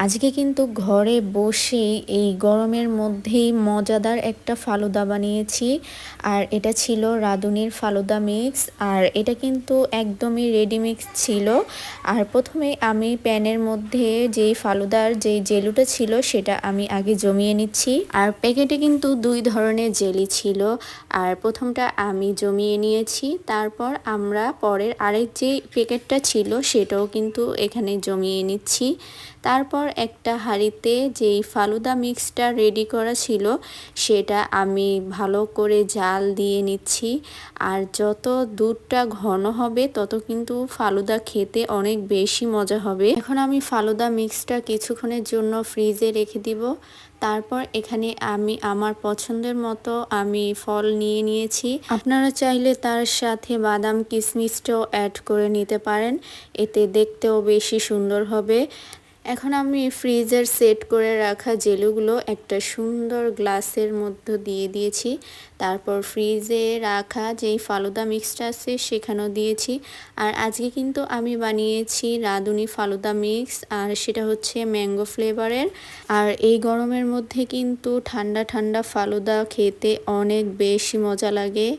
আজকে কিন্তু ঘরে বসেই এই গরমের মধ্যেই মজাদার একটা ফালুদা বানিয়েছি। আর এটা ছিল রাঁধুনির ফালুদা মিক্স, আর এটা কিন্তু একদমই রেডি মিক্স ছিল। আর প্রথমে আমি প্যানের মধ্যে যেই ফালুদার যেই জেলুটা ছিল সেটা আমি আগে জমিয়ে নিচ্ছি। আর প্যাকেটে কিন্তু দুই ধরনের জেলি ছিল, আর প্রথমটা আমি জমিয়ে নিয়েছি, তারপর আমরা পরের আরেক যে প্যাকেটটা ছিল সেটাও কিন্তু এখানে জমিয়ে নিচ্ছি। তারপর একটা হাঁড়িতে যেই ফালুদা মিক্সটা রেডি করা ছিল সেটা আমি ভালো করে জাল দিয়ে নিচ্ছি। আর যত দুধটা ঘন হবে তত কিন্তু ফালুদা খেতে অনেক বেশি মজা হবে। এখন আমি ফালুদা মিক্সটা কিছুক্ষণের জন্য ফ্রিজে রেখে দিব। তারপর এখানে আমি আমার পছন্দের মতো আমি ফল নিয়ে নিয়েছি। আপনারা চাইলে তার সাথে বাদাম কিশমিশটাও অ্যাড করে নিতে পারেন, এতে দেখতেও বেশি সুন্দর হবে। এখন আমি ফ্রিজের সেট করে রাখা জেলুগুলো একটা সুন্দর গ্লাসের মধ্যে দিয়ে দিয়েছি। তারপর ফ্রিজে রাখা যেই ফালুদা মিক্সটা আছে সেখানেও দিয়েছি। আর আজকে কিন্তু আমি বানিয়েছি রাঁধুনি ফালুদা মিক্স, আর সেটা হচ্ছে ম্যাঙ্গো ফ্লেভারের। আর এই গরমের মধ্যে কিন্তু ঠান্ডা ঠান্ডা ফালুদা খেতে অনেক বেশি মজা লাগে।